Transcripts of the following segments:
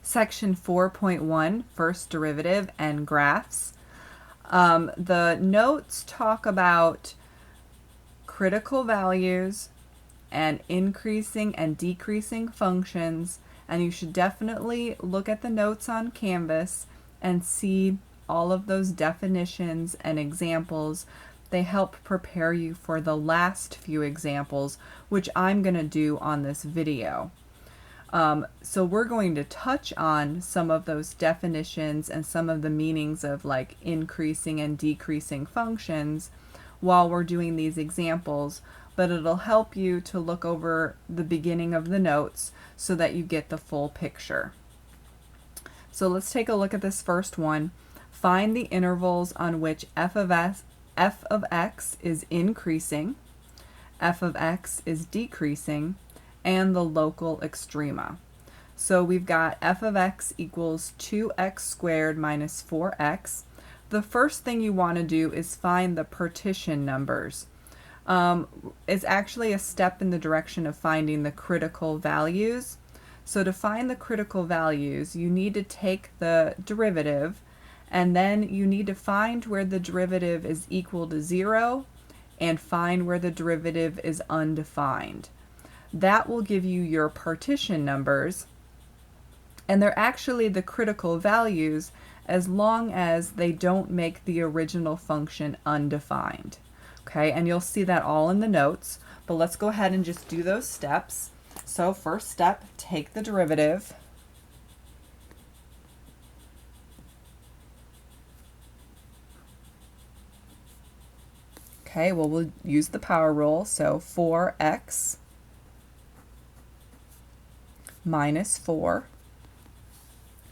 Section 4.1, first derivative and graphs. The notes talk about critical values and increasing and decreasing functions, and you should definitely look at the notes on Canvas and see all of those definitions and examples. They help prepare you for the last few examples, which I'm going to do on this video. So we're going to touch on some of those definitions and some of the meanings of like increasing and decreasing functions while we're doing these examples, but it'll help you to look over the beginning of the notes so that you get the full picture. So let's take a look at this first one. Find the intervals on which f of x is increasing, f of x is decreasing, and the local extrema. So we've got f of x equals 2x squared minus 4x. The first thing you want to do is find the partition numbers. It's actually a step in the direction of finding the critical values. So to find the critical values, you need to take the derivative, and then you need to find where the derivative is equal to 0 and find where the derivative is undefined. That will give you your partition numbers, and they're actually the critical values as long as they don't make the original function undefined. Okay, and you'll see that all in the notes, but let's go ahead and just do those steps. So first step, take the derivative. Okay, well, we'll use the power rule, so 4x minus 4.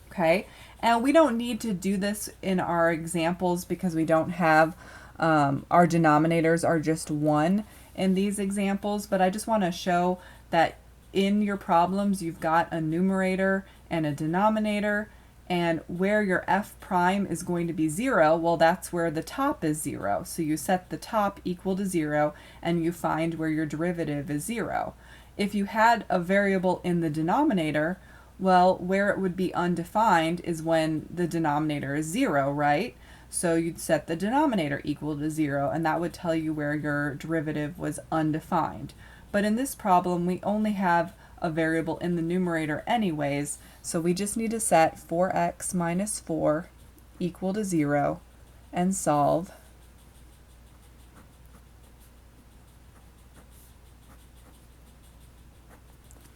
Okay, and we don't need to do this in our examples because we don't have, our denominators are just 1 in these examples, but I just want to show that in your problems you've got a numerator and a denominator, and where your f prime is going to be 0, well, that's where the top is 0. So you set the top equal to 0 and you find where your derivative is 0. If you had a variable in the denominator, well, where it would be undefined is when the denominator is 0, right? So you'd set the denominator equal to 0, and that would tell you where your derivative was undefined. But in this problem, we only have a variable in the numerator anyways, so we just need to set 4x minus 4 equal to 0 and solve.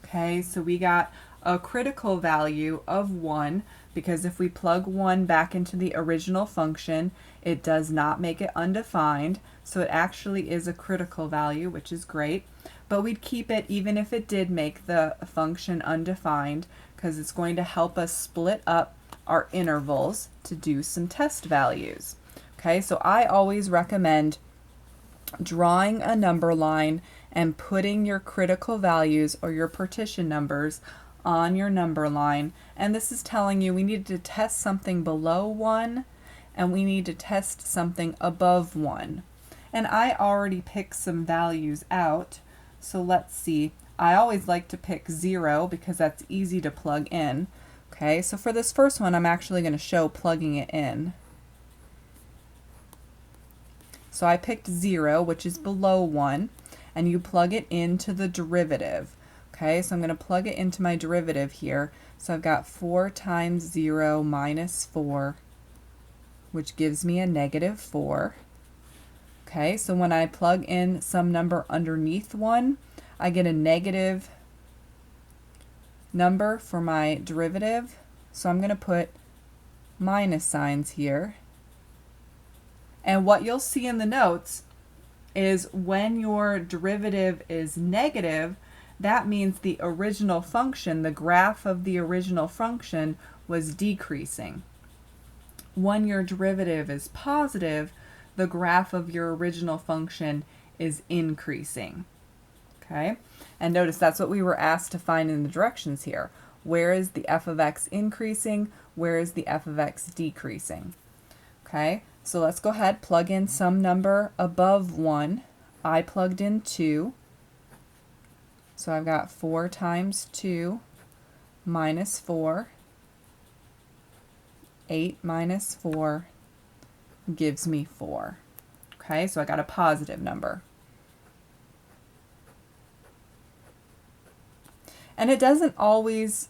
Okay, so we got a critical value of 1, because if we plug 1 back into the original function, it does not make it undefined, so it actually is a critical value, which is great. But we'd keep it even if it did make the function undefined, because it's going to help us split up our intervals to do some test values. Okay, so I always recommend drawing a number line and putting your critical values or your partition numbers on your number line, and this is telling you we need to test something below 1 and we need to test something above 1. And I already picked some values out, so let's see. I always like to pick 0 because that's easy to plug in. Okay, so for this first one I'm actually going to show plugging it in. So I picked 0, which is below 1, and you plug it into the derivative. Okay, so I'm going to plug it into my derivative here. So I've got 4 times 0 minus 4, which gives me a negative 4. Okay, so when I plug in some number underneath 1, I get a negative number for my derivative. So I'm going to put minus signs here. And what you'll see in the notes is when your derivative is negative, that means the original function, the graph of the original function, was decreasing. When your derivative is positive, the graph of your original function is increasing. Okay, and notice that's what we were asked to find in the directions here. Where is the f of x increasing? Where is the f of x decreasing? Okay, so let's go ahead, plug in some number above 1. I plugged in 2. So I've got 4 times 2 minus 4. 8 minus 4 gives me 4. Okay, so I got a positive number. And it doesn't always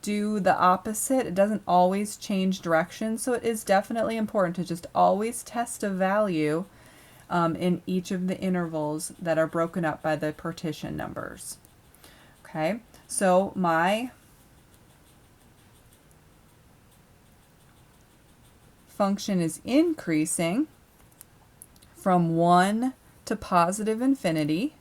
do the opposite. It doesn't always change direction. So it is definitely important to just always test a value in each of the intervals that are broken up by the partition numbers. Okay, so my function is increasing from 1 to positive infinity.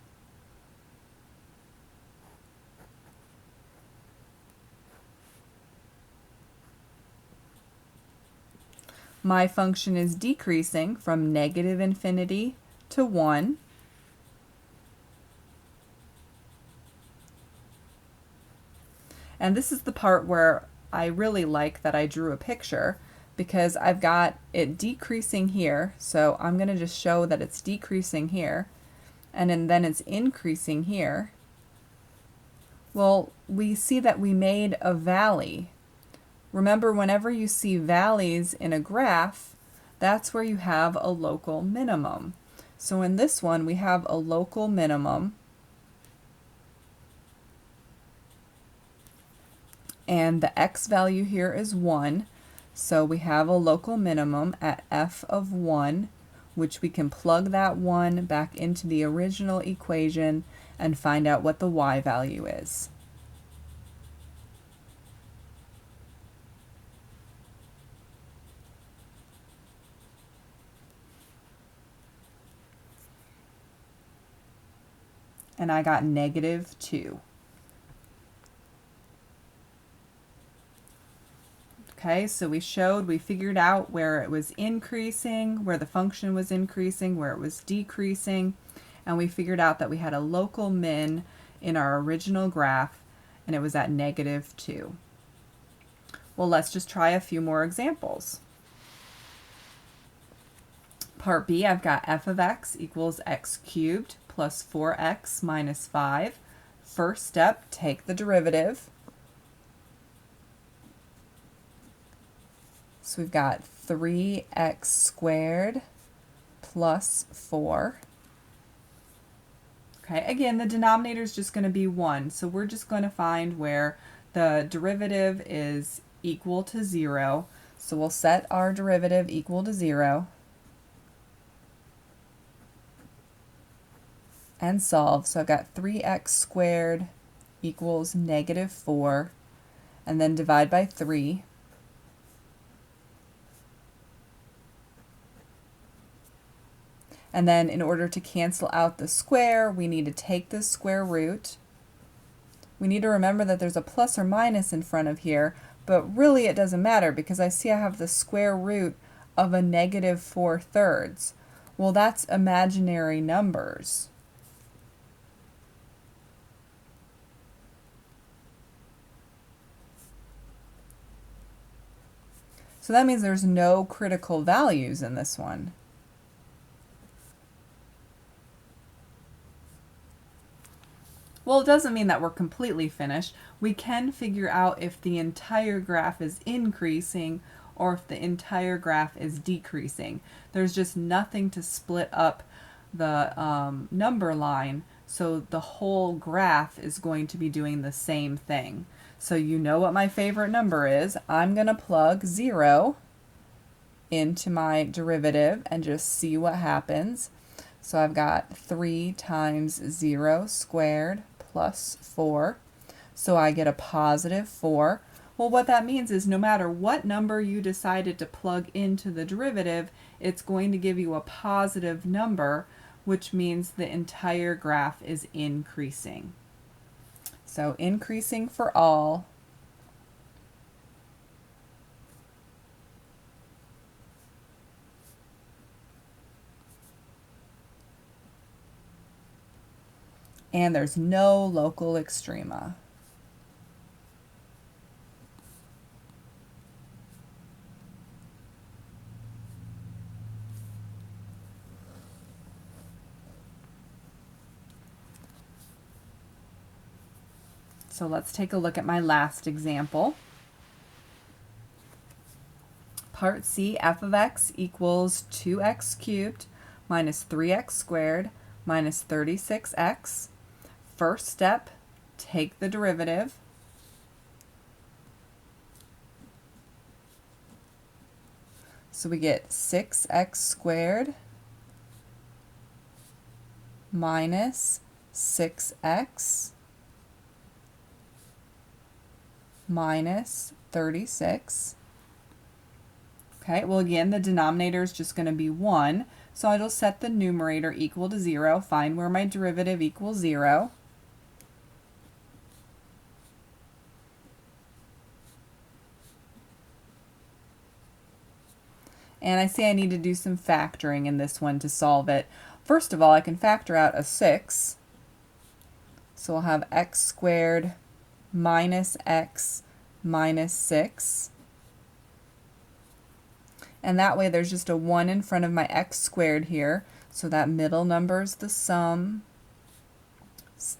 My function is decreasing from negative infinity to 1. And this is the part where I really like that I drew a picture, because I've got it decreasing here. So I'm going to just show that it's decreasing here, and then it's increasing here. Well, we see that we made a valley. Remember, whenever you see valleys in a graph, that's where you have a local minimum. So in this one, we have a local minimum, and the x value here is 1. So we have a local minimum at f of 1, which we can plug that 1 back into the original equation and find out what the y value is. And I got negative 2. Okay, so we figured out where it was increasing, where the function was increasing, where it was decreasing, and we figured out that we had a local min in our original graph, and it was at negative 2. Well, let's just try a few more examples. Part B, I've got f of x equals x cubed plus 4x minus 5. First step, take the derivative. So we've got 3x squared plus 4. Okay, again, the denominator is just going to be 1, so we're just going to find where the derivative is equal to 0. So we'll set our derivative equal to 0 and solve. So I've got 3x squared equals negative 4, and then divide by 3. And then in order to cancel out the square, we need to take the square root. We need to remember that there's a plus or minus in front of here, but really it doesn't matter because I see I have the square root of a negative 4/3. Well, that's imaginary numbers. So that means there's no critical values in this one. Well, it doesn't mean that we're completely finished. We can figure out if the entire graph is increasing or if the entire graph is decreasing. There's just nothing to split up the number line, so the whole graph is going to be doing the same thing. So you know what my favorite number is. I'm going to plug 0 into my derivative and just see what happens. So I've got 3 times 0 squared plus 4. So I get a positive 4. Well, what that means is no matter what number you decided to plug into the derivative, it's going to give you a positive number, which means the entire graph is increasing. So increasing for all. And there's no local extrema. So let's take a look at my last example. Part C, f of x equals 2x cubed minus 3x squared minus 36x. First step, take the derivative. So we get 6x squared minus 6x minus 36. Okay, well again, the denominator is just going to be 1, so I'll set the numerator equal to 0, find where my derivative equals 0. And I see I need to do some factoring in this one to solve it. First of all, I can factor out a 6. So we'll have x squared minus x minus 6. And that way there's just a 1 in front of my x squared here. So that middle number is the sum.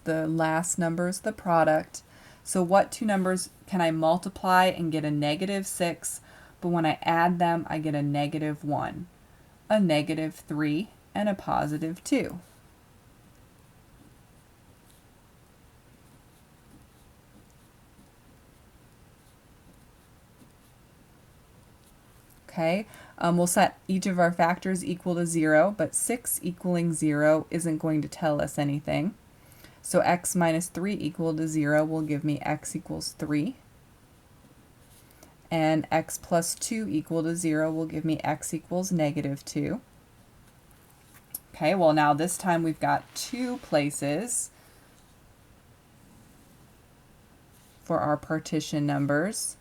The last number is the product. So what two numbers can I multiply and get a negative 6? But when I add them, I get a negative 1, a negative 3, and a positive 2. Okay, we'll set each of our factors equal to 0, but 6 equaling 0 isn't going to tell us anything. So x minus 3 equal to 0 will give me x equals 3. And x plus 2 equal to 0 will give me x equals negative 2. Okay, well now this time we've got 2 places for our partition numbers.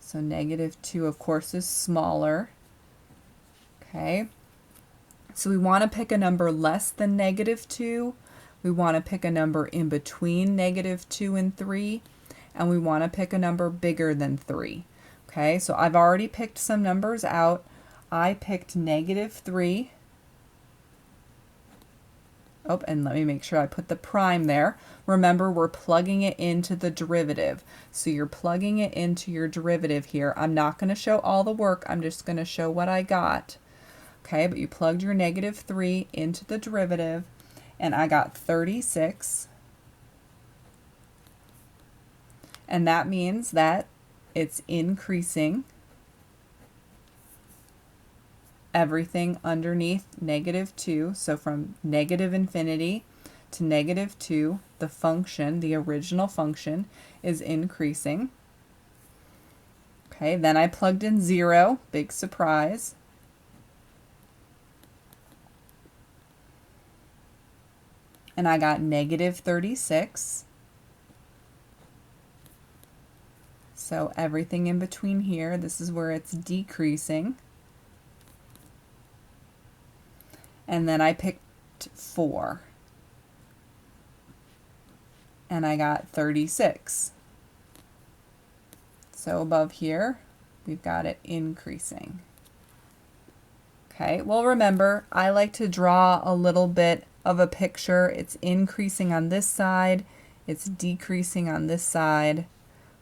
So negative 2, of course, is smaller. Okay, so we want to pick a number less than negative 2. We want to pick a number in between negative 2 and 3. And we want to pick a number bigger than 3. Okay, so I've already picked some numbers out. I picked negative 3. Oh, and let me make sure I put the prime there. Remember, we're plugging it into the derivative. So you're plugging it into your derivative here. I'm not going to show all the work. I'm just going to show what I got. Okay, but you plugged your negative 3 into the derivative, and I got 36. And that means that it's increasing everything underneath negative 2. So from negative infinity to negative 2, the function, the original function, is increasing. Okay, then I plugged in 0, big surprise. And I got negative 36. So everything in between here, this is where it's decreasing. And then I picked 4. And I got 36. So above here, we've got it increasing. Okay, well remember, I like to draw a little bit of a picture. It's increasing on this side, it's decreasing on this side.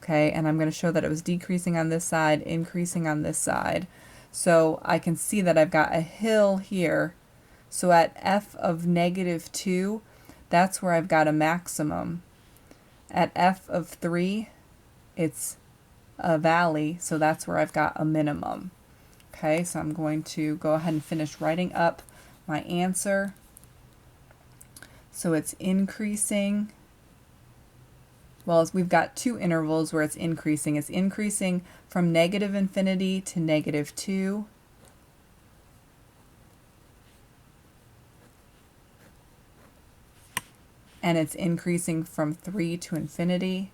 Okay, and I'm going to show that it was decreasing on this side, increasing on this side. So I can see that I've got a hill here. So at f of negative 2, that's where I've got a maximum. At f of 3, it's a valley, so that's where I've got a minimum. Okay, so I'm going to go ahead and finish writing up my answer. So it's increasing. Well, we've got 2 intervals where it's increasing. It's increasing from negative infinity to negative 2. And it's increasing from 3 to infinity.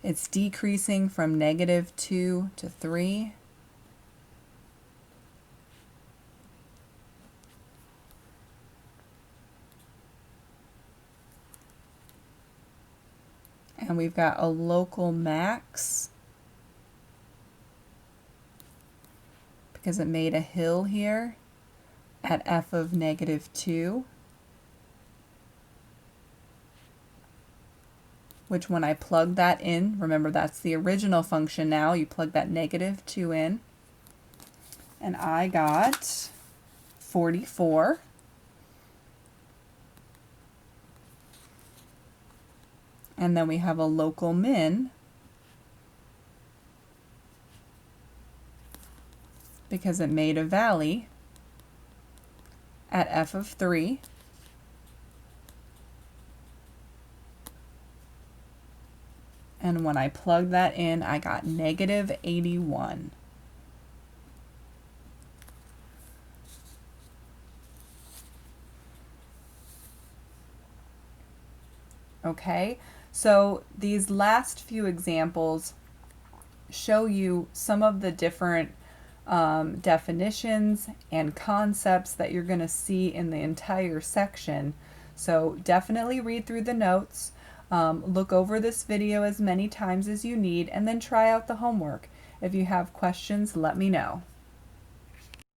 It's decreasing from negative 2 to 3. And we've got a local max because it made a hill here at f of negative 2. which when I plug that in, remember that's the original function now, you plug that -2 in, and I got 44. And then we have a local min because it made a valley at f of 3. And when I plugged that in, I got -81. Okay, so these last few examples show you some of the different definitions and concepts that you're going to see in the entire section. So definitely read through the notes, look over this video as many times as you need, and then try out the homework. If you have questions, let me know.